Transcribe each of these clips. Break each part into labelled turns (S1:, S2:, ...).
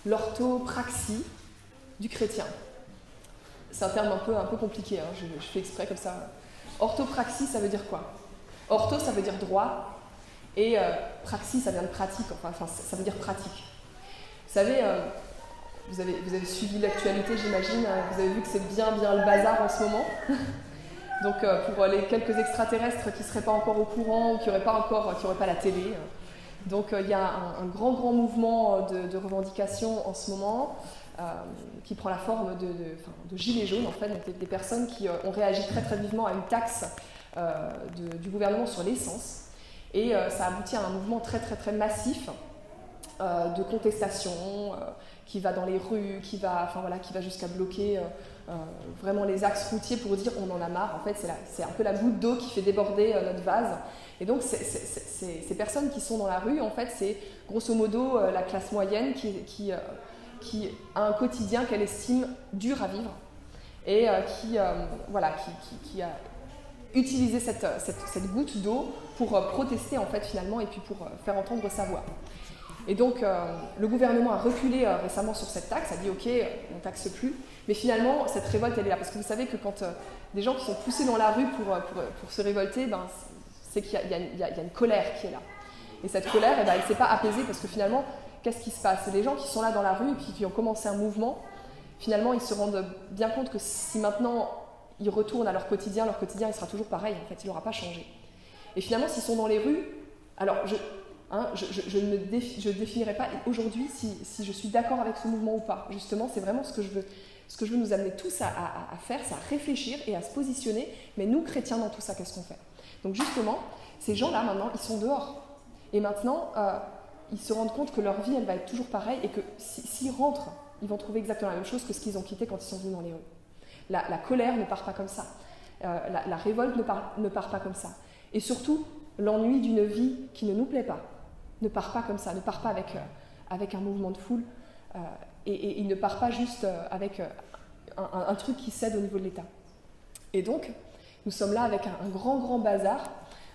S1: l'orthopraxie du chrétien. C'est un terme un peu compliqué, hein, je fais exprès comme ça. Orthopraxie, ça veut dire quoi? Ortho, ça veut dire droit, et praxie, ça vient de pratique, enfin ça veut dire pratique. Vous savez, vous avez suivi l'actualité, j'imagine, vous avez vu que c'est bien le bazar en ce moment. Donc pour les quelques extraterrestres qui ne seraient pas encore au courant ou qui n'auraient pas la télé. Donc il y a un grand mouvement de revendication en ce moment qui prend la forme de gilets jaunes, en fait, donc des personnes qui ont réagi très vivement à une taxe du gouvernement sur l'essence. Et ça aboutit à un mouvement très massif de contestation qui va dans les rues, qui va jusqu'à bloquer vraiment les axes routiers pour dire on en a marre. En fait, c'est un peu la goutte d'eau qui fait déborder notre vase. Et donc, ces personnes qui sont dans la rue, en fait, c'est grosso modo la classe moyenne qui a un quotidien qu'elle estime dur à vivre et qui a utilisé cette goutte d'eau pour protester, en fait, finalement, et puis pour faire entendre sa voix. Et donc, le gouvernement a reculé récemment sur cette taxe, a dit « Ok, on ne taxe plus ». Mais finalement, cette révolte, elle est là. Parce que vous savez que quand des gens qui sont poussés dans la rue pour se révolter, c'est qu'il y a une colère qui est là. Et cette colère, elle ne s'est pas apaisée parce que finalement, qu'est-ce qui se passe? Les gens qui sont là dans la rue et puis qui ont commencé un mouvement, finalement, ils se rendent bien compte que si maintenant ils retournent à leur quotidien il sera toujours pareil. En fait, il n'aura pas changé. Et finalement, s'ils sont dans les rues, alors je ne définirai pas aujourd'hui si je suis d'accord avec ce mouvement ou pas. Justement, c'est vraiment ce que je veux nous amener tous à faire, c'est à réfléchir et à se positionner. Mais nous, chrétiens, dans tout ça, qu'est-ce qu'on fait? Donc justement, ces gens-là, maintenant, ils sont dehors. Et maintenant, ils se rendent compte que leur vie, elle va être toujours pareille et que s'ils rentrent, ils vont trouver exactement la même chose que ce qu'ils ont quitté quand ils sont venus dans les rues. La colère ne part pas comme ça. La révolte ne part pas comme ça. Et surtout, l'ennui d'une vie qui ne nous plaît pas ne part pas comme ça, ne part pas avec un mouvement de foule et il ne part pas juste avec un truc qui cède au niveau de l'État. Et donc, nous sommes là avec un grand bazar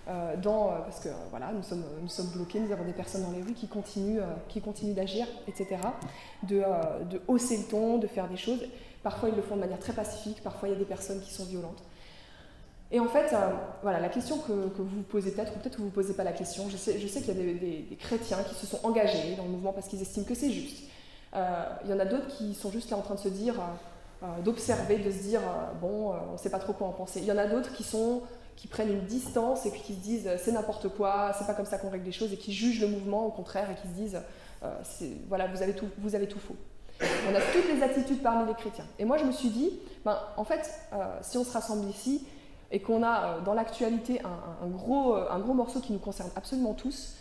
S1: parce que voilà, nous sommes bloqués, nous avons des personnes dans les rues qui continuent d'agir, etc., de hausser le ton, de faire des choses. Parfois, ils le font de manière très pacifique, parfois, il y a des personnes qui sont violentes. Et en fait, voilà, la question que vous vous posez peut-être, ou peut-être que vous ne vous posez pas la question, je sais qu'il y a des chrétiens qui se sont engagés dans le mouvement parce qu'ils estiment que c'est juste. Il y en a d'autres qui sont juste là en train de se dire, d'observer, de se dire, on ne sait pas trop quoi en penser. Il y en a d'autres qui prennent une distance et puis qui se disent, c'est n'importe quoi, c'est pas comme ça qu'on règle les choses, et qui jugent le mouvement au contraire et qui se disent, voilà, vous avez tout faux. On a toutes les attitudes parmi les chrétiens. Et moi, je me suis dit, en fait, si on se rassemble ici, et qu'on a dans l'actualité un gros morceau qui nous concerne absolument tous,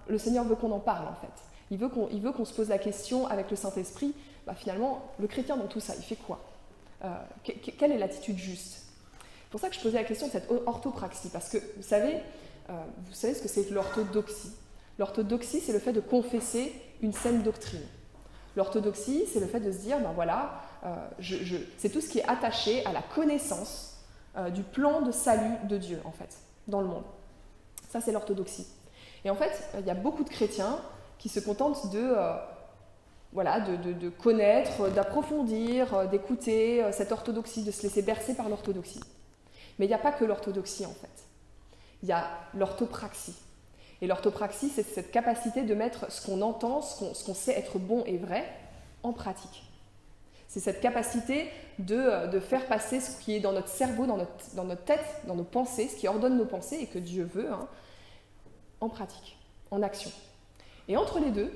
S1: le Seigneur veut qu'on en parle en fait. Il veut qu'on se pose la question avec le Saint-Esprit, finalement, le chrétien dans tout ça, il fait quoi? Quelle est l'attitude juste? C'est pour ça que je posais la question de cette orthopraxie, parce que vous savez ce que c'est que l'orthodoxie. L'orthodoxie, c'est le fait de confesser une saine doctrine. L'orthodoxie, c'est le fait de se dire, c'est tout ce qui est attaché à la connaissance du plan de salut de Dieu, en fait, dans le monde. Ça, c'est l'orthodoxie. Et en fait, il y a beaucoup de chrétiens qui se contentent de connaître, d'approfondir, d'écouter cette orthodoxie, de se laisser bercer par l'orthodoxie. Mais il n'y a pas que l'orthodoxie, en fait. Il y a l'orthopraxie. Et l'orthopraxie, c'est cette capacité de mettre ce qu'on entend, ce qu'on sait être bon et vrai, en pratique. C'est cette capacité de faire passer ce qui est dans notre cerveau, dans notre tête, dans nos pensées, ce qui ordonne nos pensées et que Dieu veut, en pratique, en action. Et entre les deux,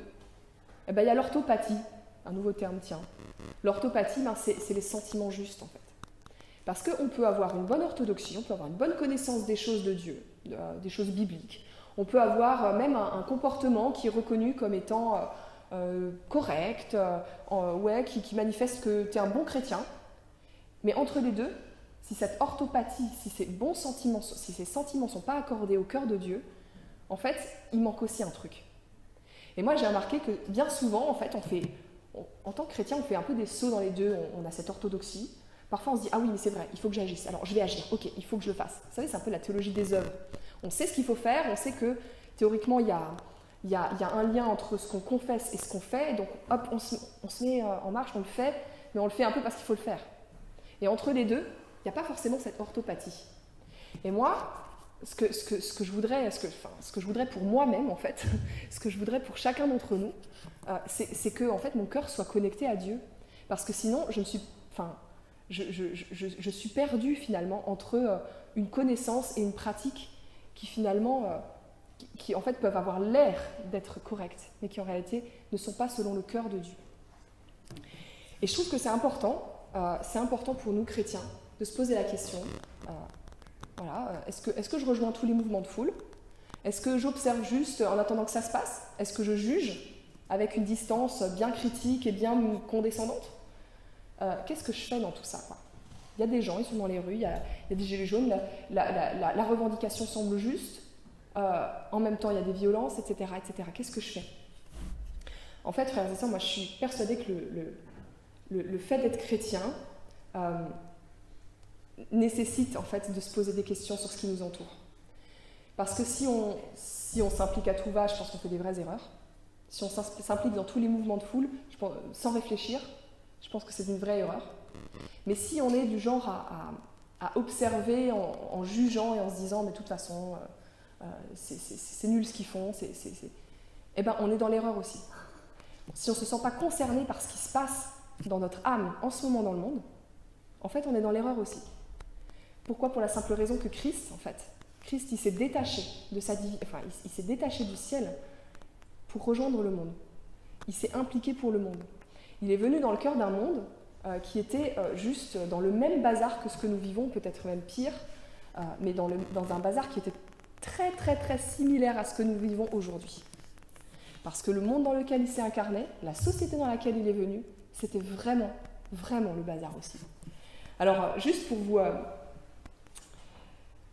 S1: il y a l'orthopathie, un nouveau terme, tiens. L'orthopathie, c'est les sentiments justes, en fait. Parce qu'on peut avoir une bonne orthodoxie, on peut avoir une bonne connaissance des choses de Dieu, des choses bibliques. On peut avoir même un comportement qui est reconnu comme étant correct, qui manifeste que tu es un bon chrétien. Mais entre les deux, si cette orthopathie, si ces bons sentiments, si ces sentiments ne sont pas accordés au cœur de Dieu, en fait, il manque aussi un truc. Et moi, j'ai remarqué que bien souvent, en fait, en tant que chrétien, on fait un peu des sauts dans les deux. On a cette orthodoxie. Parfois, on se dit « Ah oui, mais c'est vrai, il faut que j'agisse. Alors, je vais agir. Ok, il faut que je le fasse. » Vous savez, c'est un peu la théologie des œuvres. On sait ce qu'il faut faire. On sait que, théoriquement, il y il y a un lien entre ce qu'on confesse et ce qu'on fait, et donc hop, on se met en marche, on le fait, mais on le fait un peu parce qu'il faut le faire. Et entre les deux, il n'y a pas forcément cette orthopathie. Et moi, ce que je voudrais pour moi-même, en fait, ce que je voudrais pour chacun d'entre nous, c'est que en fait, mon cœur soit connecté à Dieu. Parce que sinon, je suis perdue finalement entre une connaissance et une pratique qui finalement, qui en fait peuvent avoir l'air d'être correctes, mais qui en réalité ne sont pas selon le cœur de Dieu. Et je trouve que c'est important pour nous chrétiens de se poser la question, est-ce que je rejoins tous les mouvements de foule? Est-ce que j'observe juste en attendant que ça se passe? Est-ce que je juge avec une distance bien critique et bien condescendante? Qu'est-ce que je fais dans tout ça, quoi? Il y a des gens, ils sont dans les rues, il y a des gilets jaunes, la revendication semble juste, en même temps il y a des violences, etc. etc. Qu'est-ce que je fais? En fait, frères et sœurs, moi je suis persuadée que le fait d'être chrétien nécessite en fait de se poser des questions sur ce qui nous entoure. Parce que si on s'implique à tout va, je pense qu'on fait des vraies erreurs. Si on s'implique dans tous les mouvements de foule, sans réfléchir, je pense que c'est une vraie erreur. Mais si on est du genre à observer en jugeant et en se disant mais de toute façon c'est nul ce qu'ils font, eh ben on est dans l'erreur aussi. Si on ne se sent pas concerné par ce qui se passe dans notre âme en ce moment dans le monde, en fait on est dans l'erreur aussi. Pourquoi? Pour la simple raison que Christ, il s'est détaché de il s'est détaché du ciel pour rejoindre le monde. Il s'est impliqué pour le monde. Il est venu dans le cœur d'un monde qui était juste dans le même bazar que ce que nous vivons, peut-être même pire, mais dans un bazar qui était très très très similaire à ce que nous vivons aujourd'hui. Parce que le monde dans lequel il s'est incarné, la société dans laquelle il est venu, c'était vraiment, vraiment le bazar aussi. Alors, juste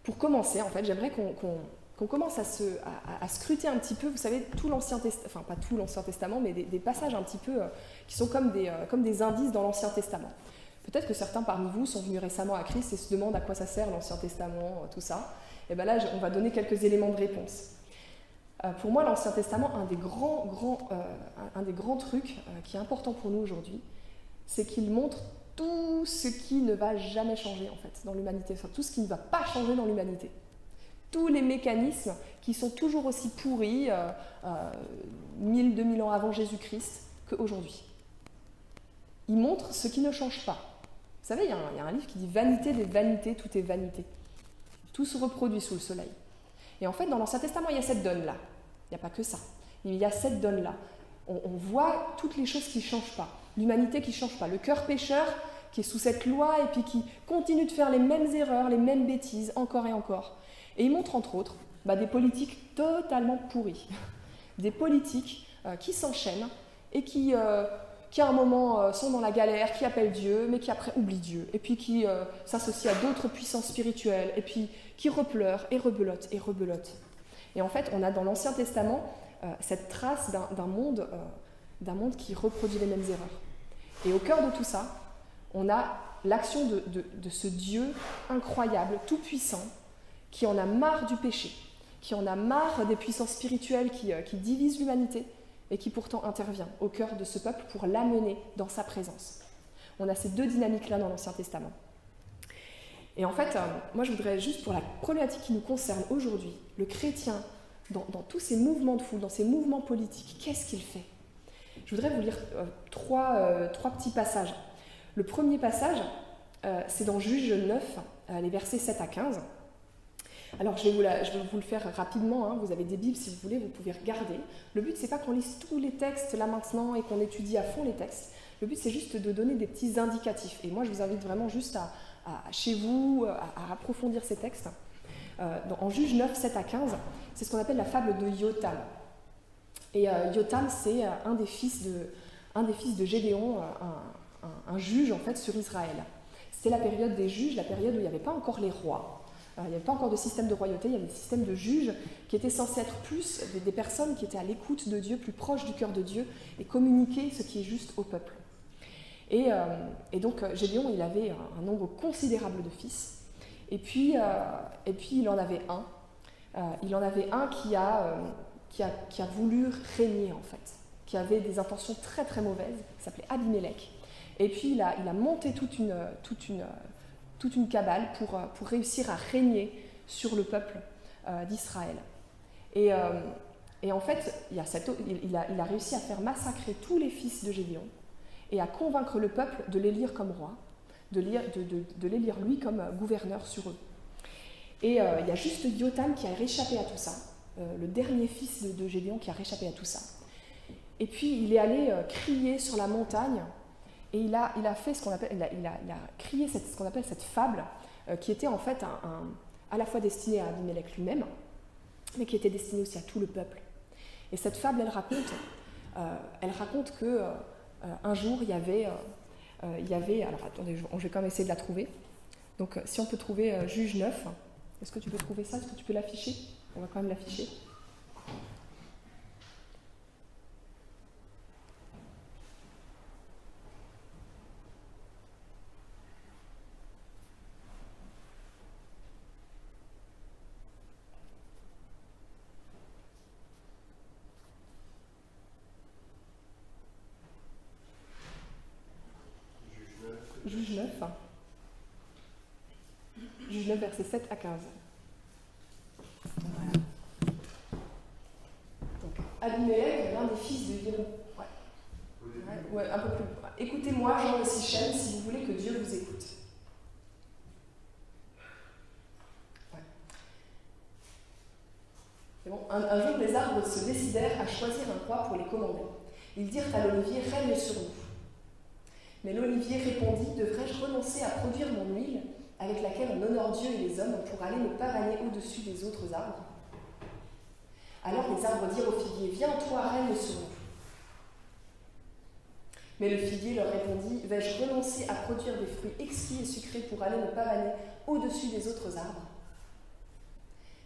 S1: pour commencer, en fait, j'aimerais qu'on commence à scruter un petit peu, vous savez, tout l'Ancien Testament, enfin pas tout l'Ancien Testament, mais des passages un petit peu qui sont comme des indices dans l'Ancien Testament. Peut-être que certains parmi vous sont venus récemment à Christ et se demandent à quoi ça sert l'Ancien Testament, tout ça. Et bien là, on va donner quelques éléments de réponse. Pour moi, l'Ancien Testament, un des grands trucs qui est important pour nous aujourd'hui, c'est qu'il montre tout ce qui ne va jamais changer en fait dans l'humanité, enfin, tout ce qui ne va pas changer dans l'humanité. Tous les mécanismes qui sont toujours aussi pourris 1000, 2000 ans avant Jésus-Christ qu'aujourd'hui. Il montre ce qui ne change pas. Vous savez, il y a un livre qui dit « Vanité des vanités, tout est vanité ». Tout se reproduit sous le soleil. Et en fait, dans l'Ancien Testament, il y a cette donne-là. Il n'y a pas que ça. Il y a cette donne-là. On voit toutes les choses qui ne changent pas. L'humanité qui ne change pas. Le cœur pécheur qui est sous cette loi et puis qui continue de faire les mêmes erreurs, les mêmes bêtises, encore et encore. Et il montre entre autres des politiques totalement pourries. Des politiques qui s'enchaînent et qui à un moment sont dans la galère, qui appellent Dieu, mais qui après oublient Dieu. Et puis qui s'associent à d'autres puissances spirituelles, et puis qui repleurent et rebelottent et rebelottent. Et en fait, on a dans l'Ancien Testament cette trace d'un monde qui reproduit les mêmes erreurs. Et au cœur de tout ça, on a l'action de ce Dieu incroyable, tout-puissant, qui en a marre du péché, qui en a marre des puissances spirituelles qui divisent l'humanité et qui pourtant intervient au cœur de ce peuple pour l'amener dans sa présence. On a ces deux dynamiques-là dans l'Ancien Testament. Et en fait, moi je voudrais juste, pour la problématique qui nous concerne aujourd'hui, le chrétien, dans tous ces mouvements de foule, dans ces mouvements politiques, qu'est-ce qu'il fait? Je voudrais vous lire trois petits passages. Le premier passage, c'est dans Juge 9, les versets 7 à 15. Alors je vais vous le faire rapidement, hein. Vous avez des Bibles si vous voulez, vous pouvez regarder. Le but c'est pas qu'on lise tous les textes là maintenant et qu'on étudie à fond les textes. Le but c'est juste de donner des petits indicatifs. Et moi je vous invite vraiment juste chez vous à approfondir ces textes. En Juge 9, 7 à 15, c'est ce qu'on appelle la fable de Yotam. Et Yotam c'est un des fils de Gédéon, un juge en fait sur Israël. C'était la période des juges, la période où il n'y avait pas encore les rois. Il n'y avait pas encore de système de royauté, il y avait des systèmes de juges qui étaient censés être plus des personnes qui étaient à l'écoute de Dieu, plus proches du cœur de Dieu et communiquer ce qui est juste au peuple. Et donc Gédéon, il avait un nombre considérable de fils. Et puis il en avait un. Il en avait un qui a voulu régner en fait, qui avait des intentions très très mauvaises, qui s'appelait Abimélec. Et puis il a monté toute une cabale pour réussir à régner sur le peuple d'Israël. Et en fait, il a réussi à faire massacrer tous les fils de Gédéon et à convaincre le peuple de l'élire comme roi, de l'élire lui comme gouverneur sur eux. Et il y a juste Jotham qui a réchappé à tout ça, le dernier fils de Gédéon qui a réchappé à tout ça. Et puis il est allé crier sur la montagne, et il a fait ce qu'on appelle, il a crié ce qu'on appelle cette fable, qui était en fait à la fois destinée à Abimélec lui-même, mais qui était destinée aussi à tout le peuple. Et cette fable, elle raconte que un jour il y avait, alors attendez, je vais quand même essayer de la trouver. Donc si on peut trouver Juge 9, est-ce que tu peux trouver ça? Est-ce que tu peux l'afficher? On va quand même l'afficher. Juge 9. Juge 9, versets 7 à 15. Voilà. Donc, Abimélec, l'un des fils de Yérou. Ouais, un peu plus. Écoutez-moi, gens de Sichem, si vous voulez que Dieu vous écoute. Ouais. C'est bon. Un jour, les arbres se décidèrent à choisir un roi pour les commander. Ils dirent à l'olivier, règne sur nous. Mais l'olivier répondit, devrais-je renoncer à produire mon huile, avec laquelle on honore Dieu et les hommes, pour aller me pavaner au-dessus des autres arbres? Alors les arbres dirent au figuier, viens toi, règne sur nous. Mais le figuier leur répondit, vais-je renoncer à produire des fruits exquis et sucrés pour aller me pavaner au-dessus des autres arbres?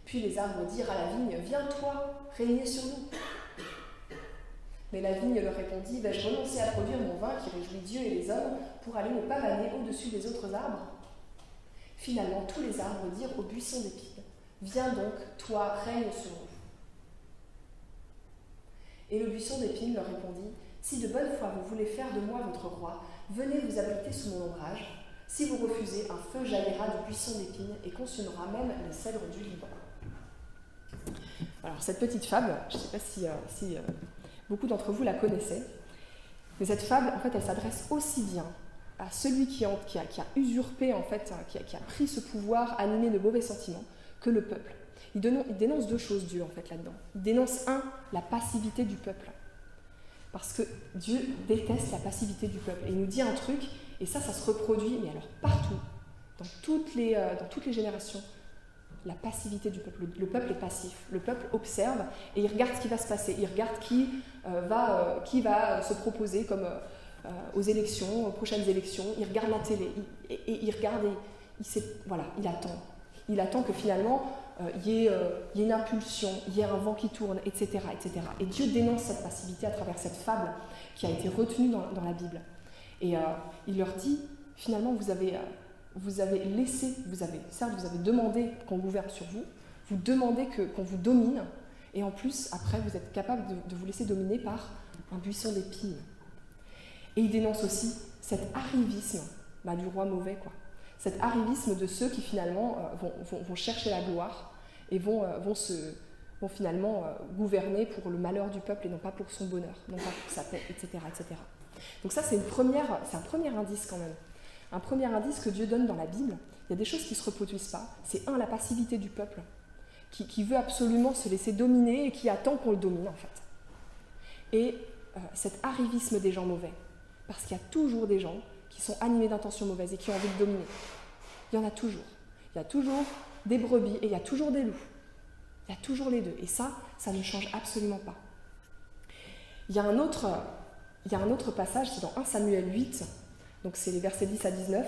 S1: Puis les arbres dirent à la vigne, viens toi, régner sur nous. Mais la vigne leur répondit, vais-je renoncer à produire mon vin qui réjouit Dieu et les hommes pour aller me pavaner au-dessus des autres arbres? Finalement, tous les arbres dirent au buisson d'épines, viens donc, toi, règne sur nous. Et le buisson d'épines leur répondit, si de bonne foi vous voulez faire de moi votre roi, venez vous abriter sous mon ombrage. Si vous refusez, un feu jaillira du buisson d'épines et consumera même les cèdres du Liban. Alors cette petite fable, je ne sais pas si beaucoup d'entre vous la connaissaient, mais cette fable, en fait, elle s'adresse aussi bien à celui qui a usurpé, en fait, qui a pris ce pouvoir animé de mauvais sentiments, que le peuple. Il dénonce deux choses, Dieu, en fait, là-dedans. Il dénonce, la passivité du peuple. Parce que Dieu déteste la passivité du peuple. Et il nous dit un truc, et ça se reproduit, mais alors partout, dans toutes les générations. La passivité du peuple. Le peuple est passif. Le peuple observe et il regarde ce qui va se passer. Il regarde qui va se proposer comme aux élections, aux prochaines élections. Il regarde la télé et il regarde et il attend. Il attend que finalement il y ait une impulsion, il y ait un vent qui tourne, etc., etc. Et Dieu dénonce cette passivité à travers cette fable qui a été retenue dans la Bible. Et il leur dit, finalement, vous avez demandé qu'on gouverne sur vous, vous demandez qu'on vous domine, et en plus, après, vous êtes capable de vous laisser dominer par un buisson d'épines. Et il dénonce aussi cet arrivisme du roi mauvais, quoi. Cet arrivisme de ceux qui finalement vont chercher la gloire et vont finalement gouverner pour le malheur du peuple et non pas pour son bonheur, non pas pour sa paix, etc., etc. Donc ça, c'est un premier indice quand même. Un premier indice que Dieu donne dans la Bible. Il y a des choses qui ne se reproduisent pas. C'est la passivité du peuple, qui veut absolument se laisser dominer et qui attend qu'on le domine, en fait. Et cet arrivisme des gens mauvais. Parce qu'il y a toujours des gens qui sont animés d'intentions mauvaises et qui ont envie de dominer. Il y en a toujours. Il y a toujours des brebis et il y a toujours des loups. Il y a toujours les deux. Et ça ne change absolument pas. Il y a un autre passage, c'est dans 1 Samuel 8, donc c'est les versets 10 à 19.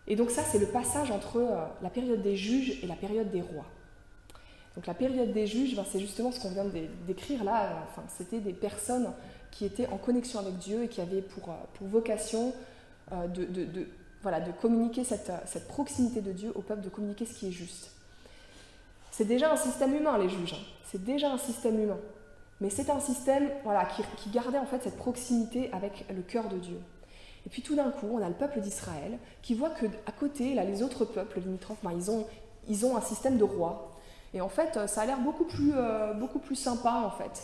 S1: Et donc ça, c'est le passage entre la période des juges et la période des rois. Donc la période des juges, c'est justement ce qu'on vient de décrire là. Enfin, c'était des personnes qui étaient en connexion avec Dieu et qui avaient pour vocation de communiquer cette proximité de Dieu au peuple, de communiquer ce qui est juste. C'est déjà un système humain, les juges. C'est déjà un système humain. Mais c'est un système qui gardait en fait cette proximité avec le cœur de Dieu. Et puis tout d'un coup, on a le peuple d'Israël qui voit qu'à côté, là, les autres peuples limitrophes, ils ont un système de roi. Et en fait, ça a l'air beaucoup plus sympa, en fait.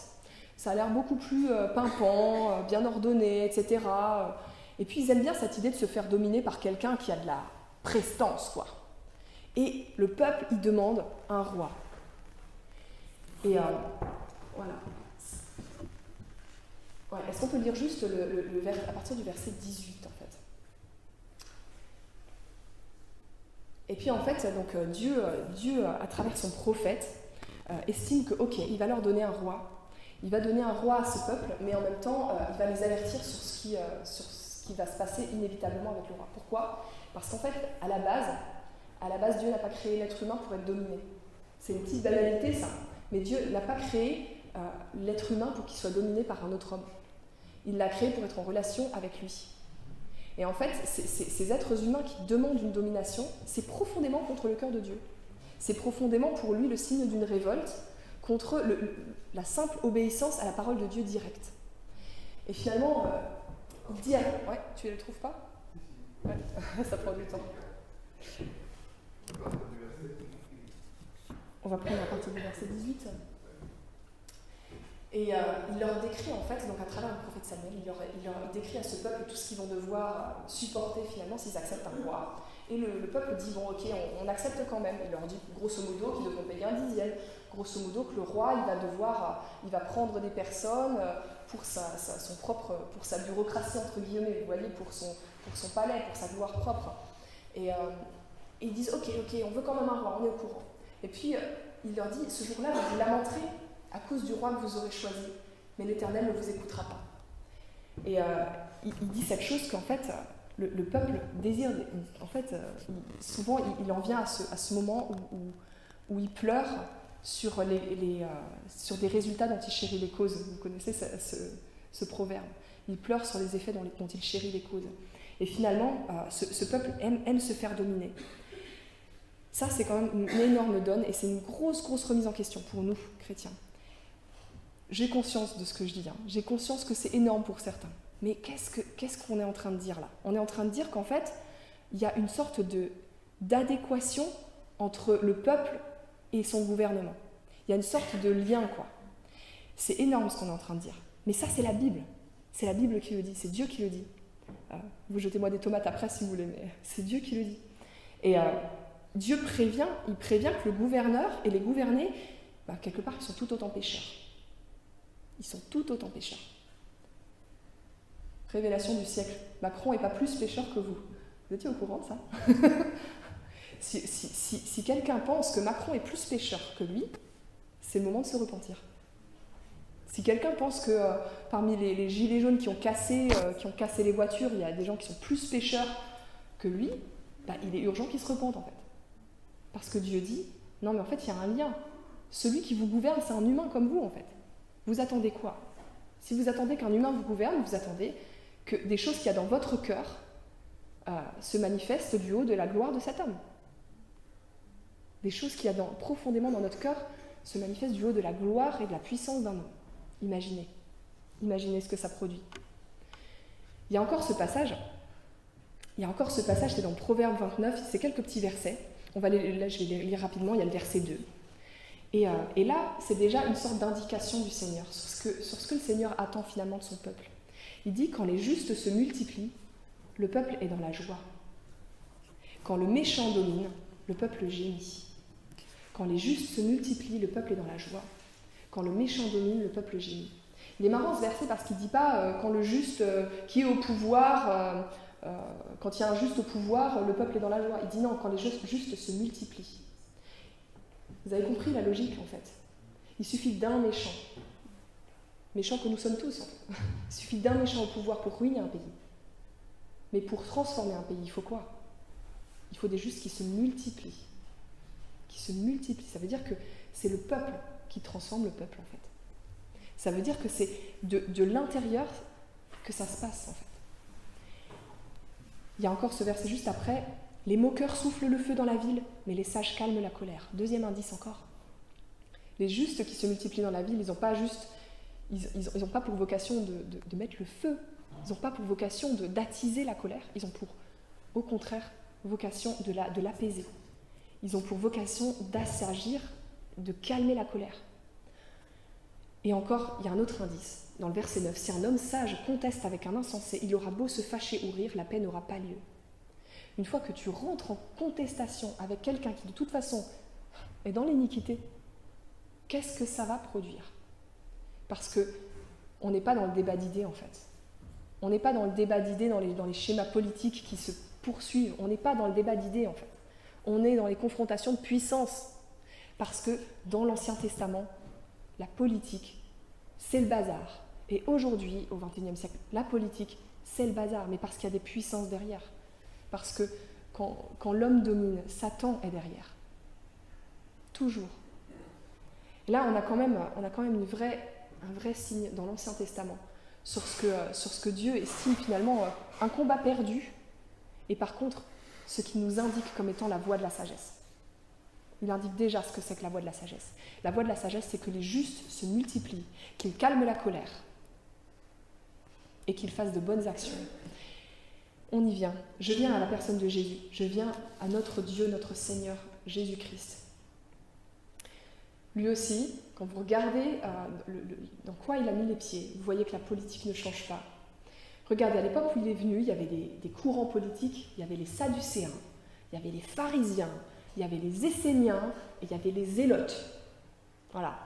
S1: Ça a l'air beaucoup plus pimpant, bien ordonné, etc. Et puis ils aiment bien cette idée de se faire dominer par quelqu'un qui a de la prestance, quoi. Et le peuple, il demande un roi. Et voilà. Ouais, est-ce qu'on peut lire juste à partir du verset 18, en fait? Et puis en fait, donc, Dieu, à travers son prophète, estime que, ok, il va leur donner un roi. Il va donner un roi à ce peuple, mais en même temps, il va les avertir sur ce qui va se passer inévitablement avec le roi. Pourquoi? Parce qu'en fait, à la base, Dieu n'a pas créé l'être humain pour être dominé. C'est une petite banalité, ça. Mais Dieu n'a pas créé l'être humain pour qu'il soit dominé par un autre homme. Il l'a créé pour être en relation avec lui. Et en fait, ces êtres humains qui demandent une domination, c'est profondément contre le cœur de Dieu. C'est profondément pour lui le signe d'une révolte contre la simple obéissance à la parole de Dieu directe. Et finalement, il dit... Ouais, tu ne le trouves pas? Ouais, ça prend du temps. On va prendre à partir du verset 18. Et il leur décrit en fait, donc à travers le prophète Samuel, il décrit à ce peuple tout ce qu'ils vont devoir supporter finalement s'ils acceptent un roi. Et le peuple dit, bon ok, on accepte quand même. Il leur dit grosso modo qu'ils devront payer un dixième. Grosso modo que le roi, il va prendre des personnes pour sa bureaucratie entre guillemets, vous voyez, pour son palais, pour sa gloire propre. Et ils disent, ok, on veut quand même un roi, on est au courant. Et puis il leur dit, ce jour-là, vous lamenterez à cause du roi que vous aurez choisi, mais l'Éternel ne vous écoutera pas. Et il dit cette chose qu'en fait, le peuple désire, en fait, souvent il en vient à ce moment où il pleure sur des résultats dont il chérit les causes. Vous connaissez ce proverbe. Il pleure sur les effets dont il chérit les causes. Et finalement, ce peuple aime se faire dominer. Ça, c'est quand même une énorme donne et c'est une grosse remise en question pour nous, chrétiens. J'ai conscience de ce que je dis, j'ai conscience que c'est énorme pour certains. Mais qu'est-ce qu'on est en train de dire là? On est en train de dire qu'en fait, il y a une sorte d'adéquation entre le peuple et son gouvernement. Il y a une sorte de lien, quoi. C'est énorme ce qu'on est en train de dire. Mais ça, c'est la Bible. C'est la Bible qui le dit, c'est Dieu qui le dit. Vous jetez-moi des tomates après si vous voulez, mais c'est Dieu qui le dit. Et Dieu prévient que le gouverneur et les gouvernés, quelque part, ils sont tout autant pécheurs. Ils sont tout autant pécheurs. Révélation du siècle. Macron n'est pas plus pécheur que vous. Vous étiez au courant de ça? Si quelqu'un pense que Macron est plus pécheur que lui, c'est le moment de se repentir. Si quelqu'un pense que parmi les gilets jaunes qui ont cassé les voitures, il y a des gens qui sont plus pécheurs que lui, il est urgent qu'il se repente en fait. Parce que Dieu dit, non mais en fait il y a un lien. Celui qui vous gouverne, c'est un humain comme vous en fait. Vous attendez quoi? Si vous attendez qu'un humain vous gouverne, vous attendez que des choses qu'il y a dans votre cœur se manifestent du haut de la gloire de cet homme. Des choses qu'il y a profondément dans notre cœur se manifestent du haut de la gloire et de la puissance d'un homme. Imaginez ce que ça produit. Il y a encore ce passage, c'est dans Proverbe 29, c'est quelques petits versets. Je vais les lire rapidement, il y a le verset 2. Et là, c'est déjà une sorte d'indication du Seigneur, sur ce que le Seigneur attend finalement de son peuple. Il dit, quand les justes se multiplient, le peuple est dans la joie. Quand le méchant domine, le peuple gémit. Quand les justes se multiplient, le peuple est dans la joie. Quand le méchant domine, le peuple gémit. Il est marrant ce verset parce qu'il ne dit pas quand le juste qui est au pouvoir, quand il y a un juste au pouvoir, le peuple est dans la joie. Il dit non, quand les justes se multiplient. Vous avez compris la logique en fait. Il suffit d'un méchant. Méchant que nous sommes tous. En fait. Il suffit d'un méchant au pouvoir pour ruiner un pays. Mais pour transformer un pays, il faut quoi? Il faut des justes qui se multiplient. Ça veut dire que c'est le peuple qui transforme le peuple en fait. Ça veut dire que c'est de l'intérieur que ça se passe en fait. Il y a encore ce verset juste après. Les moqueurs soufflent le feu dans la ville, mais les sages calment la colère. Deuxième indice encore. Les justes qui se multiplient dans la ville, ils n'ont pas juste, ils ont pas pour vocation de mettre le feu, ils n'ont pas pour vocation d'attiser la colère, ils ont pour, au contraire, vocation de l'apaiser. Ils ont pour vocation d'assagir, de calmer la colère. Et encore, il y a un autre indice, dans le verset 9. Si un homme sage conteste avec un insensé, il aura beau se fâcher ou rire, la paix n'aura pas lieu. Une fois que tu rentres en contestation avec quelqu'un qui de toute façon est dans l'iniquité, qu'est-ce que ça va produire? Parce qu'on n'est pas dans le débat d'idées en fait. On n'est pas dans le débat d'idées, dans les schémas politiques qui se poursuivent. On n'est pas dans le débat d'idées en fait. On est dans les confrontations de puissance. Parce que dans l'Ancien Testament, la politique, c'est le bazar. Et aujourd'hui, au XXIe siècle, la politique, c'est le bazar, mais parce qu'il y a des puissances derrière. Parce que quand l'homme domine, Satan est derrière. Toujours. Et là, on a quand même un vrai signe dans l'Ancien Testament sur ce que Dieu estime finalement un combat perdu, et par contre, ce qui nous indique comme étant la voie de la sagesse. Il indique déjà ce que c'est que la voie de la sagesse. La voie de la sagesse, c'est que les justes se multiplient, qu'ils calment la colère et qu'ils fassent de bonnes actions. On y vient. Je viens à la personne de Jésus. Je viens à notre Dieu, notre Seigneur, Jésus-Christ. Lui aussi, quand vous regardez dans quoi il a mis les pieds, vous voyez que la politique ne change pas. Regardez, à l'époque où il est venu, il y avait des courants politiques, il y avait les Sadducéens, il y avait les pharisiens, il y avait les Esséniens et il y avait les Zélotes. Voilà.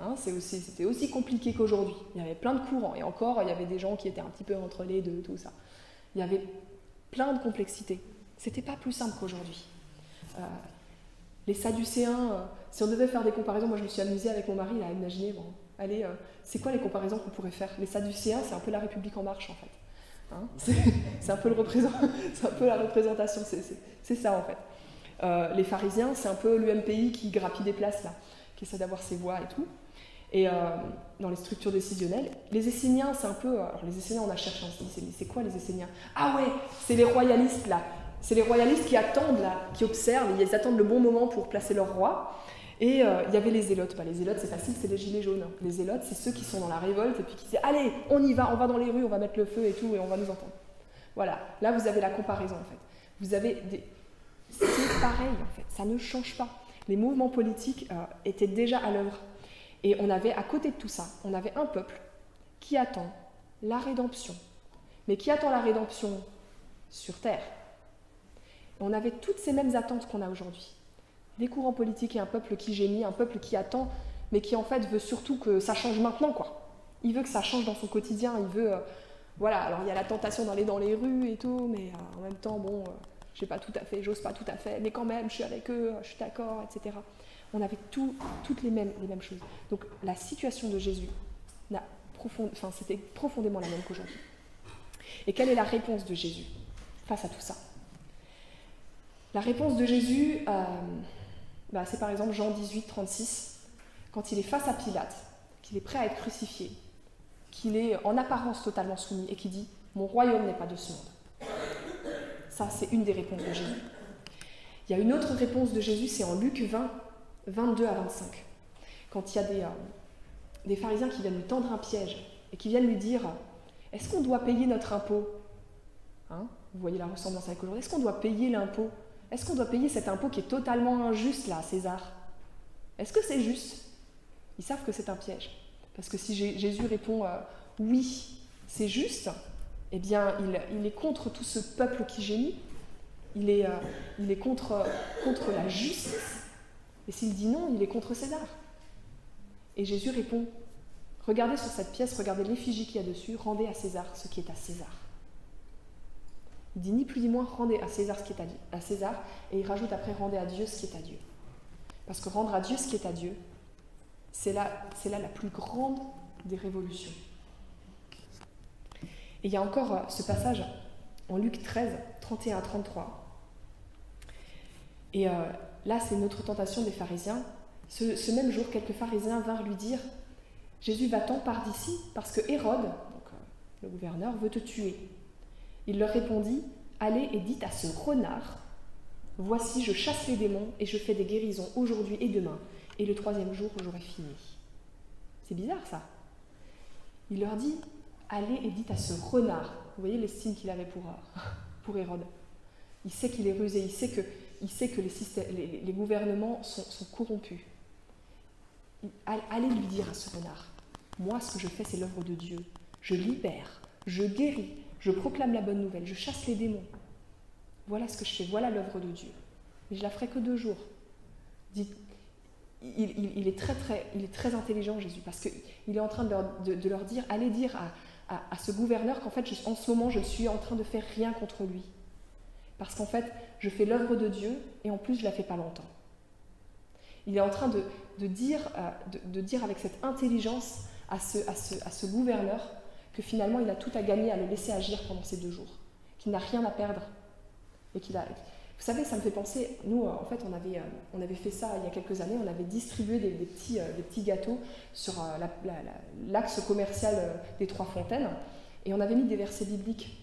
S1: Hein, c'était aussi compliqué qu'aujourd'hui. Il y avait plein de courants. Et encore, il y avait des gens qui étaient un petit peu entre les deux, tout ça. Il y avait plein de complexités. C'était pas plus simple qu'aujourd'hui. Les Sadducéens, si on devait faire des comparaisons, moi je me suis amusée avec mon mari à imaginer, bon, allez, c'est quoi les comparaisons qu'on pourrait faire? Les Sadducéens, c'est un peu la République en marche en fait. Hein, c'est un peu la représentation, c'est ça en fait. Les pharisiens, c'est un peu l'UMPI qui grappille des places là, qui essaie d'avoir ses voix et tout. Et dans les structures décisionnelles, les Esséniens, c'est un peu... Alors les Esséniens, on a cherché, on s'est dit, mais c'est quoi les Esséniens? Ah ouais, c'est les royalistes là. C'est les royalistes qui attendent là, qui observent, ils attendent le bon moment pour placer leur roi. Et il y avait les Zélotes. Les Zélotes, c'est facile, c'est les gilets jaunes. Les Zélotes, c'est ceux qui sont dans la révolte et puis qui disent « Allez, on y va, on va dans les rues, on va mettre le feu et tout, et on va nous entendre. » Voilà, là vous avez la comparaison en fait. Vous avez des... C'est pareil en fait, ça ne change pas. Les mouvements politiques étaient déjà à l'œuvre. Et on avait, à côté de tout ça, on avait un peuple qui attend la rédemption. Mais qui attend la rédemption sur terre. Et on avait toutes ces mêmes attentes qu'on a aujourd'hui. Des courants politiques et un peuple qui gémit, un peuple qui attend, mais qui en fait veut surtout que ça change maintenant, quoi. Il veut que ça change dans son quotidien, il veut... voilà, alors il y a la tentation d'aller dans les rues et tout, mais en même temps, bon... je sais pas tout à fait, j'ose pas tout à fait, mais quand même, je suis avec eux, je suis d'accord, etc. On avait toutes les mêmes choses. Donc la situation de Jésus, c'était profondément la même qu'aujourd'hui. Et quelle est la réponse de Jésus face à tout ça? La réponse de Jésus, c'est par exemple Jean 18, 36, quand il est face à Pilate, qu'il est prêt à être crucifié, qu'il est en apparence totalement soumis et qui dit « Mon royaume n'est pas de ce monde ». Ça, c'est une des réponses de Jésus. Il y a une autre réponse de Jésus, c'est en Luc 20, 22 à 25. Quand il y a des pharisiens qui viennent lui tendre un piège et qui viennent lui dire « Est-ce qu'on doit payer notre impôt ?» Hein, vous voyez la ressemblance avec aujourd'hui. Est-ce qu'on doit payer l'impôt? Est-ce qu'on doit payer cet impôt qui est totalement injuste là, à César? Est-ce que c'est juste? Ils savent que c'est un piège. Parce que si Jésus répond oui, c'est juste, eh bien, il est contre tout ce peuple qui gémit, il est contre la justice, et s'il dit non, il est contre César. Et Jésus répond, regardez sur cette pièce, regardez l'effigie qu'il y a dessus, rendez à César ce qui est à César. Il dit ni plus ni moins, rendez à César ce qui est à César, et il rajoute après, rendez à Dieu ce qui est à Dieu. Parce que rendre à Dieu ce qui est à Dieu, c'est là la plus grande des révolutions. Et il y a encore ce passage en Luc 13, 31 à 33. Et là, c'est une autre tentation des pharisiens. Ce même jour, quelques pharisiens vinrent lui dire « Jésus, va-t-on par d'ici, parce que Hérode, donc, le gouverneur, veut te tuer. » Il leur répondit « Allez et dites à ce renard, voici, je chasse les démons et je fais des guérisons aujourd'hui et demain, et le troisième jour, j'aurai fini. C'est bizarre ça. Il leur dit, allez et dites à ce renard, vous voyez l'estime qu'il avait pour Hérode. Il sait qu'il est rusé, il sait que les gouvernements sont corrompus. Allez lui dire à ce renard, moi ce que je fais c'est l'œuvre de Dieu. Je libère, je guéris, je proclame la bonne nouvelle, je chasse les démons. Voilà ce que je fais, voilà l'œuvre de Dieu. Mais je la ferai que 2 jours. Il est très intelligent Jésus, parce qu'il est en train de leur dire, allez dire à ce gouverneur qu'en fait en ce moment je suis en train de faire rien contre lui. Parce qu'en fait je fais l'œuvre de Dieu et en plus je la fais pas longtemps. Il est en train de dire avec cette intelligence à ce gouverneur que finalement il a tout à gagner à le laisser agir pendant ces 2 jours, qu'il n'a rien à perdre. Et vous savez, ça me fait penser, nous en fait on avait fait ça il y a quelques années, on avait distribué des petits gâteaux sur l'axe commercial des Trois Fontaines, et on avait mis des versets bibliques.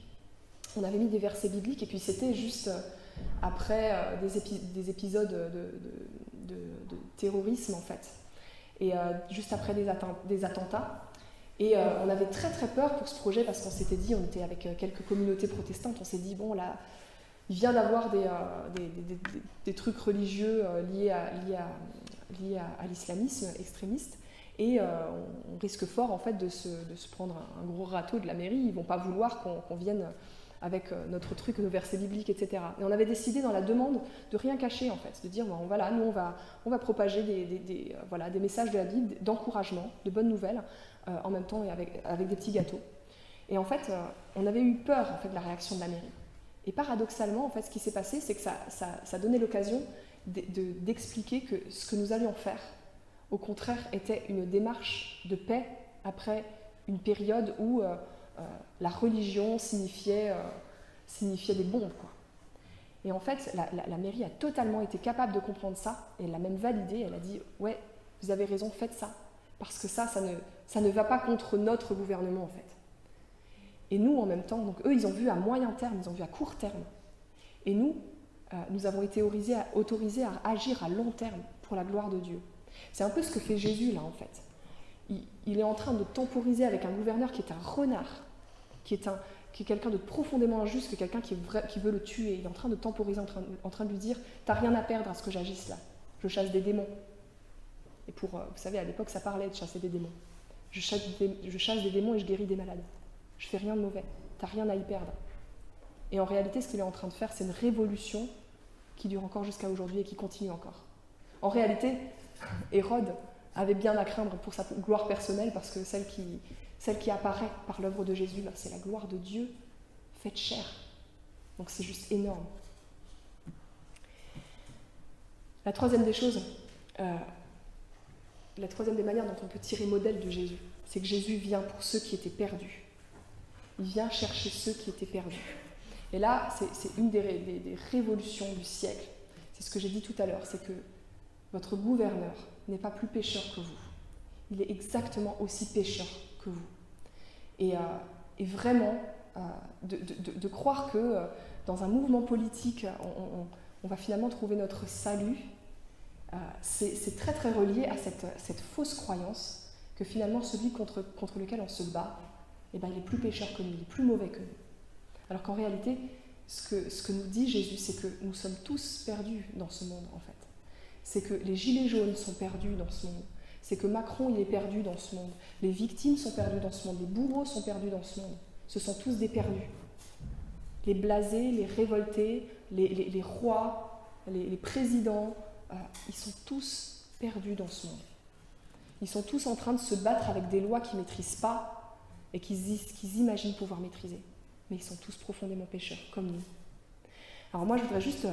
S1: Et puis c'était juste après des épisodes de terrorisme en fait, et juste après des attentats. Et on avait très très peur pour ce projet, parce qu'on s'était dit, on était avec quelques communautés protestantes, on s'est dit, bon là, il vient d'avoir des trucs religieux liés à l'islamisme extrémiste, et on risque fort en fait de se prendre un gros râteau de la mairie. Ils ne vont pas vouloir qu'on vienne avec notre truc de versets bibliques, etc. Et on avait décidé dans la demande de rien cacher en fait, de dire bon, voilà, nous on va propager des messages de la Bible, d'encouragement, de bonnes nouvelles, en même temps et avec des petits gâteaux. Et en fait, on avait eu peur en fait de la réaction de la mairie. Et paradoxalement, en fait, ce qui s'est passé, c'est que ça donnait l'occasion d'expliquer que ce que nous allions faire, au contraire, était une démarche de paix après une période où la religion signifiait des bombes, quoi. Et en fait, la mairie a totalement été capable de comprendre ça, et elle l'a même validé. Elle a dit « Ouais, vous avez raison, faites ça, parce que ça ne va pas contre notre gouvernement, en fait. » Et nous, en même temps, donc eux, ils ont vu à moyen terme, ils ont vu à court terme. Et nous, nous avons été autorisés à agir à long terme pour la gloire de Dieu. C'est un peu ce que fait Jésus, là, en fait. Il est en train de temporiser avec un gouverneur qui est un renard, qui est quelqu'un de profondément injuste, quelqu'un qui veut le tuer. Il est en train de temporiser, en train de lui dire « T'as rien à perdre à ce que j'agisse là. Je chasse des démons. » Et vous savez, à l'époque, ça parlait de chasser des démons. Je chasse des démons et je guéris des malades. Je fais rien de mauvais, t'as rien à y perdre. Et en réalité, ce qu'il est en train de faire, c'est une révolution qui dure encore jusqu'à aujourd'hui et qui continue encore. En réalité, Hérode avait bien à craindre pour sa gloire personnelle, parce que celle qui apparaît par l'œuvre de Jésus, là, c'est la gloire de Dieu faite chair. Donc c'est juste énorme. La troisième des choses, la troisième des manières dont on peut tirer modèle de Jésus, c'est que Jésus vient pour ceux qui étaient perdus. Il vient chercher ceux qui étaient perdus. Et là, c'est une des révolutions du siècle. C'est ce que j'ai dit tout à l'heure, c'est que votre gouverneur n'est pas plus pécheur que vous. Il est exactement aussi pécheur que vous. Et vraiment, de croire que dans un mouvement politique, on va finalement trouver notre salut, c'est très très relié à cette fausse croyance que finalement celui contre lequel on se bat, eh ben, il est plus pécheur que nous, il est plus mauvais que nous. Alors qu'en réalité, ce que nous dit Jésus, c'est que nous sommes tous perdus dans ce monde, en fait. C'est que les gilets jaunes sont perdus dans ce monde. C'est que Macron, il est perdu dans ce monde. Les victimes sont perdues dans ce monde. Les bourreaux sont perdus dans ce monde. Ce sont tous des perdus. Les blasés, les révoltés, les rois, les présidents, ils sont tous perdus dans ce monde. Ils sont tous en train de se battre avec des lois qu'ils ne maîtrisent pas, et qu'ils imaginent pouvoir maîtriser. Mais ils sont tous profondément pécheurs, comme nous. Alors moi, je voudrais juste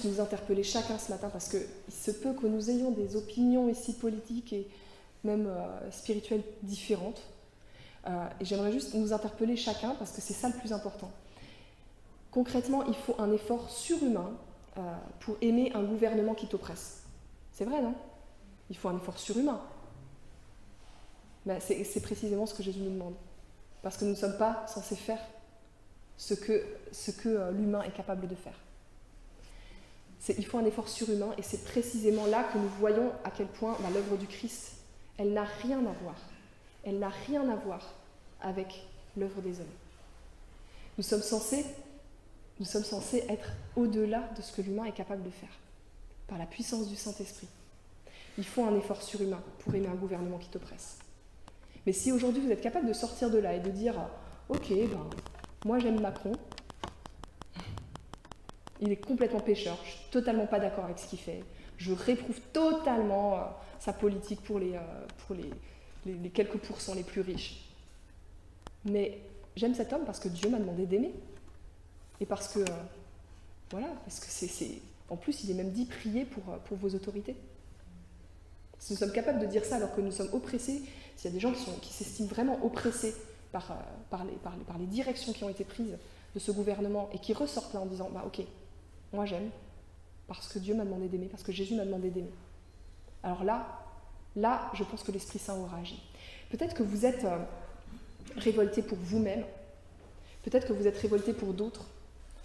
S1: nous interpeller chacun ce matin, parce qu'il se peut que nous ayons des opinions ici politiques et même spirituelles différentes. Et j'aimerais juste nous interpeller chacun, parce que c'est ça le plus important. Concrètement, il faut un effort surhumain pour aimer un gouvernement qui t'oppresse. C'est vrai, non ? Il faut un effort surhumain. Ben, c'est précisément ce que Jésus nous demande. Parce que nous ne sommes pas censés faire ce que l'humain est capable de faire. Il faut un effort surhumain, et c'est précisément là que nous voyons à quel point l'œuvre du Christ, elle n'a rien à voir. Elle n'a rien à voir avec l'œuvre des hommes. Nous sommes censés être au-delà de ce que l'humain est capable de faire, par la puissance du Saint-Esprit. Il faut un effort surhumain pour aimer un gouvernement qui t'oppresse. Mais si aujourd'hui vous êtes capable de sortir de là et de dire « Ok, moi j'aime Macron, il est complètement pécheur, je suis totalement pas d'accord avec ce qu'il fait, je réprouve totalement sa politique pour les quelques pourcents les plus riches. Mais j'aime cet homme parce que Dieu m'a demandé d'aimer. Et parce que, parce que en plus, il est même dit prier pour vos autorités. Si nous sommes capables de dire ça alors que nous sommes oppressés, s'il y a des gens qui s'estiment vraiment oppressés par les directions qui ont été prises de ce gouvernement et qui ressortent là en disant « ok, moi j'aime parce que Dieu m'a demandé d'aimer, parce que Jésus m'a demandé d'aimer ». Alors là, je pense que l'Esprit Saint aura agi. Peut-être que vous êtes révoltés pour vous-même, peut-être que vous êtes révoltés pour d'autres,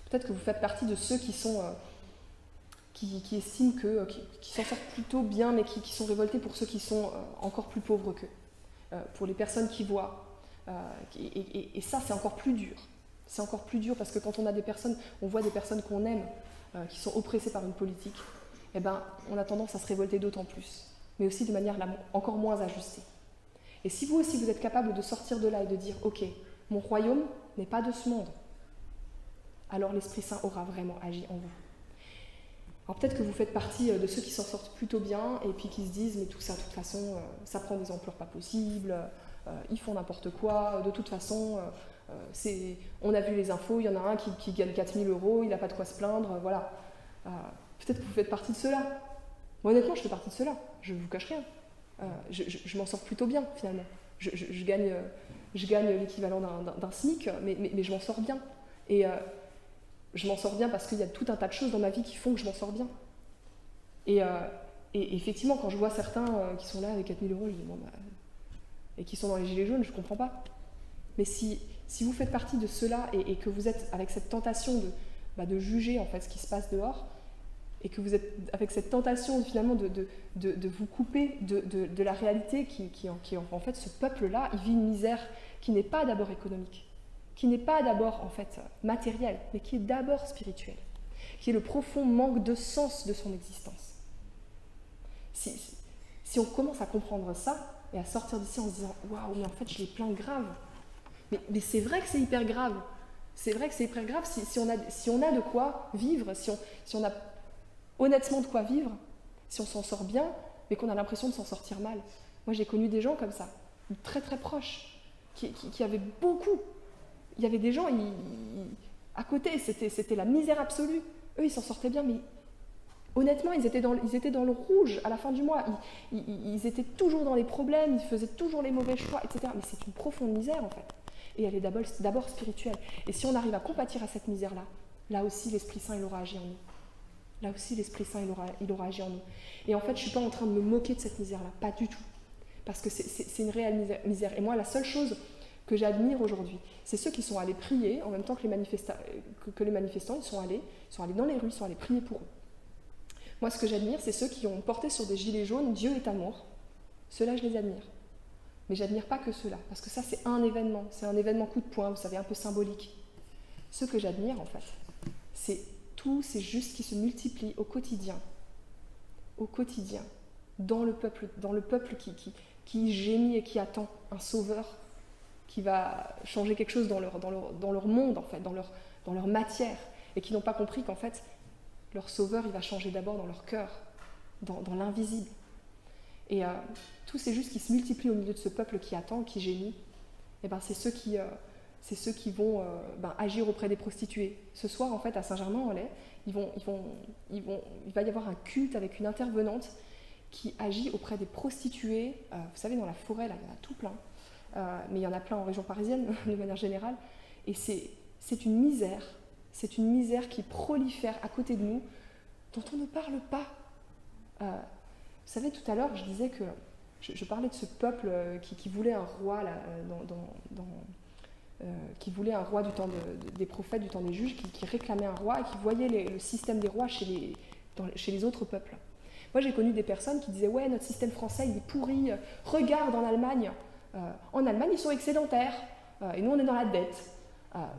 S1: peut-être que vous faites partie de ceux qui estiment qui s'en sortent plutôt bien, mais qui sont révoltés pour ceux qui sont encore plus pauvres qu'eux, pour les personnes qui voient. Et ça, c'est encore plus dur. C'est encore plus dur parce que quand on voit des personnes qu'on aime, qui sont oppressées par une politique, on a tendance à se révolter d'autant plus, mais aussi de manière encore moins ajustée. Et si vous aussi, vous êtes capable de sortir de là et de dire « Ok, mon royaume n'est pas de ce monde », alors l'Esprit Saint aura vraiment agi en vous. Alors peut-être que vous faites partie de ceux qui s'en sortent plutôt bien et puis qui se disent « Mais tout ça, de toute façon, ça prend des ampleurs pas possibles, ils font n'importe quoi, de toute façon, on a vu les infos, il y en a un qui gagne 4 000 €, il n'a pas de quoi se plaindre, voilà. » Peut-être que vous faites partie de ceux-là. Moi, honnêtement, je fais partie de ceux-là, je ne vous cache rien. Je m'en sors plutôt bien, finalement. Je gagne l'équivalent d'un SMIC, mais je m'en sors bien. Et je m'en sors bien parce qu'il y a tout un tas de choses dans ma vie qui font que je m'en sors bien. Et effectivement, quand je vois certains qui sont là avec 4 000 €, je dis et qui sont dans les gilets jaunes, je ne comprends pas. Mais si vous faites partie de ceux-là et que vous êtes avec cette tentation de juger en fait ce qui se passe dehors, et que vous êtes avec cette tentation finalement de vous couper de la réalité qui en fait, ce peuple-là, il vit une misère qui n'est pas d'abord économique, qui n'est pas d'abord en fait matérielle, mais qui est d'abord spirituelle, qui est le profond manque de sens de son existence. Si on commence à comprendre ça et à sortir d'ici en se disant « Waouh, mais en fait, je l'ai plein grave », mais c'est vrai que c'est hyper grave. C'est vrai que c'est hyper grave si on a de quoi vivre, si on a honnêtement de quoi vivre, si on s'en sort bien, mais qu'on a l'impression de s'en sortir mal. Moi, j'ai connu des gens comme ça, très très proches, qui avaient beaucoup. Il y avait des gens, à côté, c'était la misère absolue. Eux, ils s'en sortaient bien, mais honnêtement, ils étaient dans le rouge à la fin du mois. Ils étaient toujours dans les problèmes, ils faisaient toujours les mauvais choix, etc. Mais c'est une profonde misère, en fait. Et elle est d'abord spirituelle. Et si on arrive à compatir à cette misère-là, là aussi, l'Esprit Saint, il aura agi en nous. Là aussi, l'Esprit Saint, il aura agi en nous. Et en fait, je ne suis pas en train de me moquer de cette misère-là, pas du tout. Parce que c'est une réelle misère. Et moi, la seule chose que j'admire aujourd'hui, c'est ceux qui sont allés prier, en même temps que les manifestants, ils sont allés dans les rues, ils sont allés prier pour eux. Moi, ce que j'admire, c'est ceux qui ont porté sur des gilets jaunes « Dieu est amour ». Ceux-là, je les admire. Mais j'admire pas que ceux-là, parce que ça, c'est un événement coup de poing, vous savez, un peu symbolique. Ce que j'admire, en fait, c'est tous ces justes qui se multiplient au quotidien, dans le peuple qui gémit et qui attend un sauveur qui va changer quelque chose dans leur monde, en fait, dans leur matière, et qui n'ont pas compris qu'en fait, leur sauveur, il va changer d'abord dans leur cœur, dans l'invisible. Et tous ces justes qui se multiplient au milieu de ce peuple qui attend, qui gémit, c'est ceux qui vont agir auprès des prostituées. Ce soir, en fait, à Saint-Germain-en-Laye, il va y avoir un culte avec une intervenante qui agit auprès des prostituées. Vous savez, dans la forêt, là, il y en a tout plein. Mais il y en a plein en région parisienne, de manière générale. Et c'est une misère qui prolifère à côté de nous, dont on ne parle pas. Vous savez, tout à l'heure, je disais que je parlais de ce peuple qui voulait un roi là, qui voulait un roi du temps des prophètes, du temps des juges, qui réclamait un roi et qui voyait le système des rois chez chez les autres peuples. Moi, j'ai connu des personnes qui disaient « Ouais, notre système français, il est pourri. Regarde en Allemagne. En Allemagne, ils sont excédentaires. Et nous, on est dans la dette.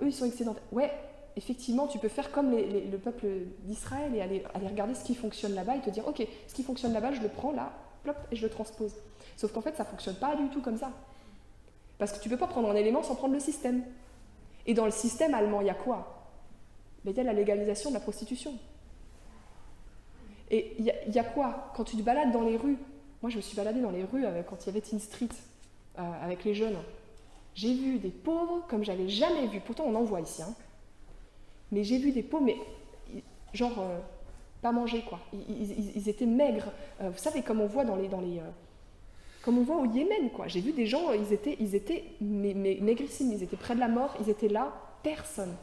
S1: Eux, ils sont excédentaires. » Ouais, effectivement, tu peux faire comme le peuple d'Israël et aller regarder ce qui fonctionne là-bas et te dire « Ok, ce qui fonctionne là-bas, je le prends là, plop, et je le transpose. » Sauf qu'en fait, ça ne fonctionne pas du tout comme ça. Parce que tu ne peux pas prendre un élément sans prendre le système. Et dans le système allemand, il y a quoi? Il y a la légalisation de la prostitution. Et il y a quoi? Quand tu te balades dans les rues, moi je me suis baladée dans les rues quand il y avait Teen Street avec les jeunes. J'ai vu des pauvres comme j'avais jamais vu. Pourtant on en voit ici. Hein. Mais j'ai vu des pauvres, mais genre pas manger quoi. Ils étaient maigres. Vous savez comme on voit comme on voit au Yémen quoi. J'ai vu des gens, ils étaient maigrissimes. Ils étaient près de la mort. Ils étaient là. Personne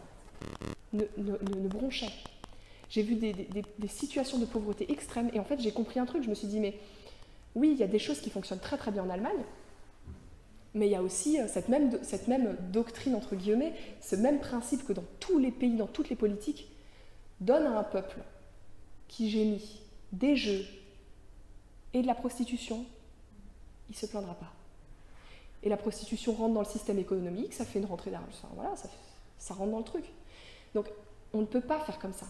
S1: ne bronchait. J'ai vu des situations de pauvreté extrême et en fait j'ai compris un truc, je me suis dit mais oui il y a des choses qui fonctionnent très très bien en Allemagne, mais il y a aussi cette même doctrine entre guillemets, ce même principe que dans tous les pays, dans toutes les politiques, donne à un peuple qui gémit des jeux et de la prostitution, il ne se plaindra pas. Et la prostitution rentre dans le système économique, ça fait une rentrée d'argent, voilà, ça rentre dans le truc. Donc on ne peut pas faire comme ça.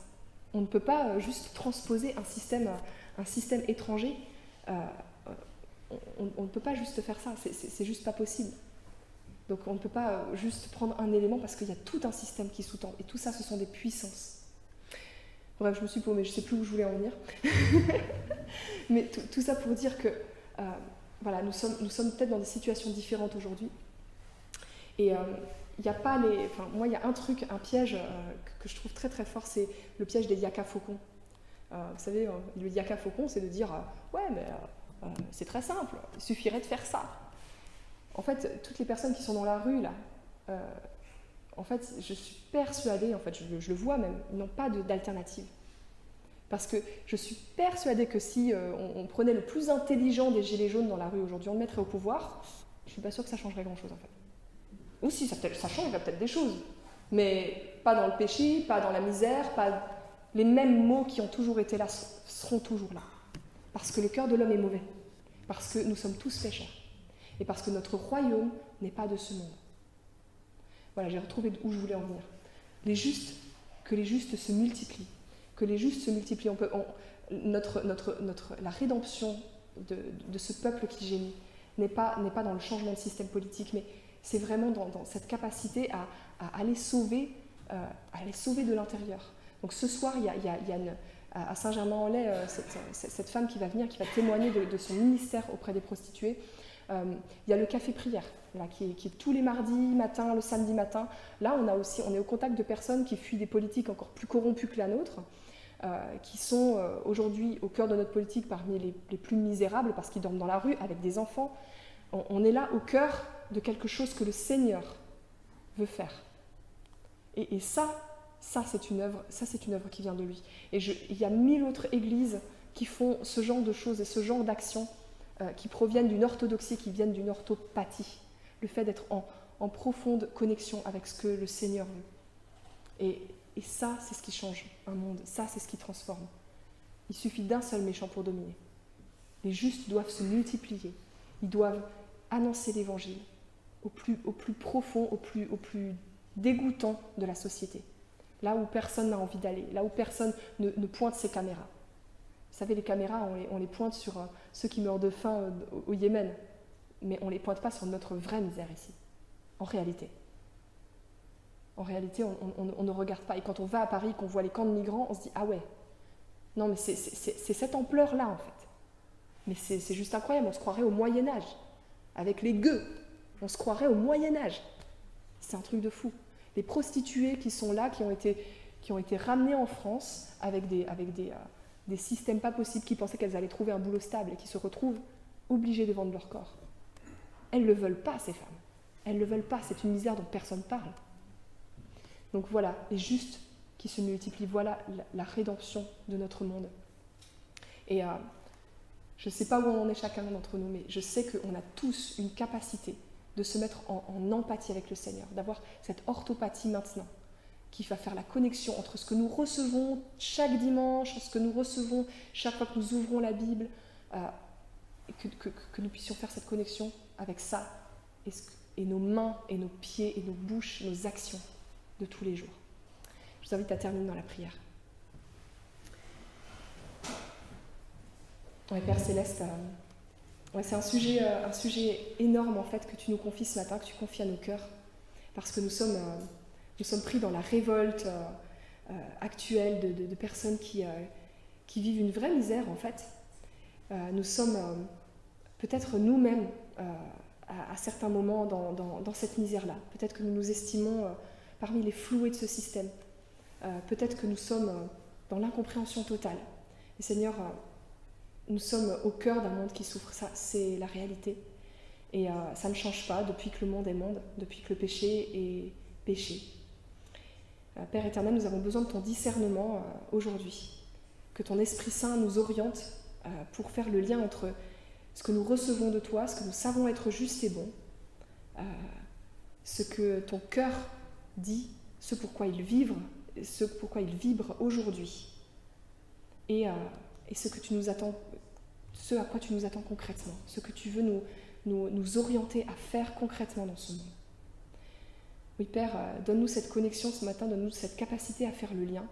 S1: On ne peut pas juste transposer un système étranger. On ne peut pas juste faire ça. C'est juste pas possible. Donc on ne peut pas juste prendre un élément parce qu'il y a tout un système qui sous-tend. Et tout ça, ce sont des puissances. Bref, je me suis paumée, je ne sais plus où je voulais en venir. Mais tout ça pour dire que voilà, nous sommes peut-être dans des situations différentes aujourd'hui. Et il n'y a pas les... Enfin, moi, il y a un piège que je trouve très très fort, c'est le piège des yaka faucons. Vous savez, le yaka faucon, c'est de dire ouais, mais c'est très simple, il suffirait de faire ça. En fait, toutes les personnes qui sont dans la rue, là, en fait, je suis persuadée, en fait, je le vois même, ils n'ont pas d'alternative. Parce que je suis persuadée que si on prenait le plus intelligent des gilets jaunes dans la rue aujourd'hui, on le mettrait au pouvoir, je ne suis pas sûre que ça changerait grand-chose, en fait. Ou si, ça changerait peut-être des choses, mais pas dans le péché, pas dans la misère, pas... Les mêmes mots qui ont toujours été là seront toujours là. Parce que le cœur de l'homme est mauvais, parce que nous sommes tous pécheurs, et parce que notre royaume n'est pas de ce monde. Voilà, j'ai retrouvé où je voulais en venir. Que les justes se multiplient, que les justes se multiplient. La rédemption de ce peuple qui gémit n'est pas dans le changement de système politique, mais c'est vraiment dans cette capacité à les sauver de l'intérieur. Donc ce soir, il y a à Saint-Germain-en-Laye cette femme qui va venir, qui va témoigner de son ministère auprès des prostituées. Il y a le café-prière, là, qui est tous les mardis matin, le samedi matin. Là, on est au contact de personnes qui fuient des politiques encore plus corrompues que la nôtre, qui sont aujourd'hui au cœur de notre politique parmi les plus misérables, parce qu'ils dorment dans la rue avec des enfants. On est là au cœur de quelque chose que le Seigneur veut faire. Et ça c'est une œuvre qui vient de lui. Et il y a 1000 autres églises qui font ce genre de choses et ce genre d'actions qui proviennent d'une orthodoxie, qui viennent d'une orthopathie. Le fait d'être en profonde connexion avec ce que le Seigneur veut. Et ça, c'est ce qui change un monde. Ça, c'est ce qui transforme. Il suffit d'un seul méchant pour dominer. Les justes doivent se multiplier. Ils doivent annoncer l'Évangile au plus profond, au plus dégoûtant de la société. Là où personne n'a envie d'aller, là où personne ne pointe ses caméras. Vous savez, les caméras, on les pointe sur ceux qui meurent de faim au Yémen, mais on ne les pointe pas sur notre vraie misère ici, en réalité. En réalité, on ne regarde pas. Et quand on va à Paris, qu'on voit les camps de migrants, on se dit « Ah ouais, non mais c'est cette ampleur-là en fait. » Mais c'est juste incroyable, on se croirait au Moyen-Âge. Avec les gueux, on se croirait au Moyen-Âge. C'est un truc de fou. Les prostituées qui sont là, qui ont été ramenées en France avec des systèmes pas possibles, qui pensaient qu'elles allaient trouver un boulot stable et qui se retrouvent obligées de vendre leur corps. Elles ne le veulent pas, ces femmes. Elles ne le veulent pas, c'est une misère dont personne ne parle. Donc voilà, les justes qui se multiplient, voilà la rédemption de notre monde. Et je ne sais pas où on en est chacun d'entre nous, mais je sais qu'on a tous une capacité de se mettre en empathie avec le Seigneur, d'avoir cette orthopathie maintenant, qui va faire la connexion entre ce que nous recevons chaque dimanche, ce que nous recevons chaque fois que nous ouvrons la Bible, et que nous puissions faire cette connexion avec ça, et nos mains, et nos pieds, et nos bouches, nos actions de tous les jours. Je vous invite à terminer dans la prière. Ouais, Père Céleste, c'est un sujet énorme en fait que tu nous confies ce matin, que tu confies à nos cœurs, parce que nous sommes pris dans la révolte actuelle de personnes qui vivent une vraie misère en fait. Nous sommes peut-être nous-mêmes à certains moments dans cette misère-là. Peut-être que nous nous estimons parmi les floués de ce système. Peut-être que nous sommes dans l'incompréhension totale. Et Seigneur, nous sommes au cœur d'un monde qui souffre. Ça, c'est la réalité. Et ça ne change pas depuis que le monde est monde, depuis que le péché est péché. Père éternel, nous avons besoin de ton discernement aujourd'hui. Que ton Esprit Saint nous oriente pour faire le lien entre ce que nous recevons de toi, ce que nous savons être juste et bon, ce que ton cœur dit, ce pourquoi il vibre aujourd'hui, et ce que tu nous attends, ce à quoi tu nous attends concrètement, ce que tu veux nous orienter à faire concrètement dans ce monde. Oui, Père, donne-nous cette connexion ce matin, donne-nous cette capacité à faire le lien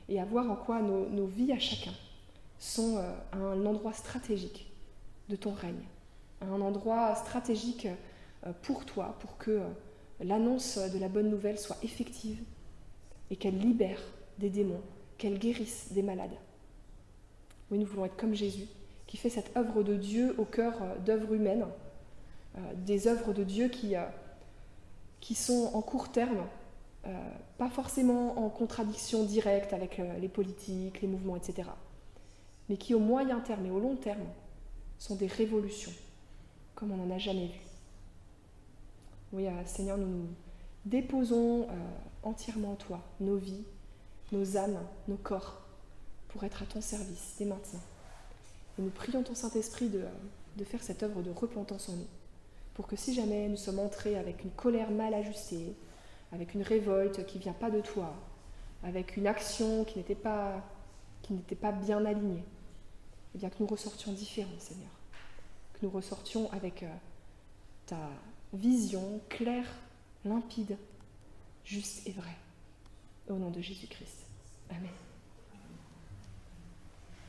S1: et à voir en quoi nos vies à chacun sont à un endroit stratégique de ton règne, à un endroit stratégique pour toi, pour que l'annonce de la bonne nouvelle soit effective et qu'elle libère des démons, qu'elle guérisse des malades. Oui, nous voulons être comme Jésus, qui fait cette œuvre de Dieu au cœur d'œuvres humaines, des œuvres de Dieu qui sont en court terme, pas forcément en contradiction directe avec les politiques, les mouvements, etc., mais qui au moyen terme et au long terme sont des révolutions, comme on n'en a jamais vu. Oui, Seigneur, nous nous déposons entièrement en toi, nos vies, nos âmes, nos corps, pour être à ton service dès maintenant. Et nous prions ton Saint-Esprit de faire cette œuvre de repentance en nous, pour que si jamais nous sommes entrés avec une colère mal ajustée, avec une révolte qui ne vient pas de toi, avec une action qui n'était pas bien alignée, eh bien que nous ressortions différents, Seigneur. Que nous ressortions avec ta vision claire, limpide, juste et vraie. Au nom de Jésus-Christ. Amen.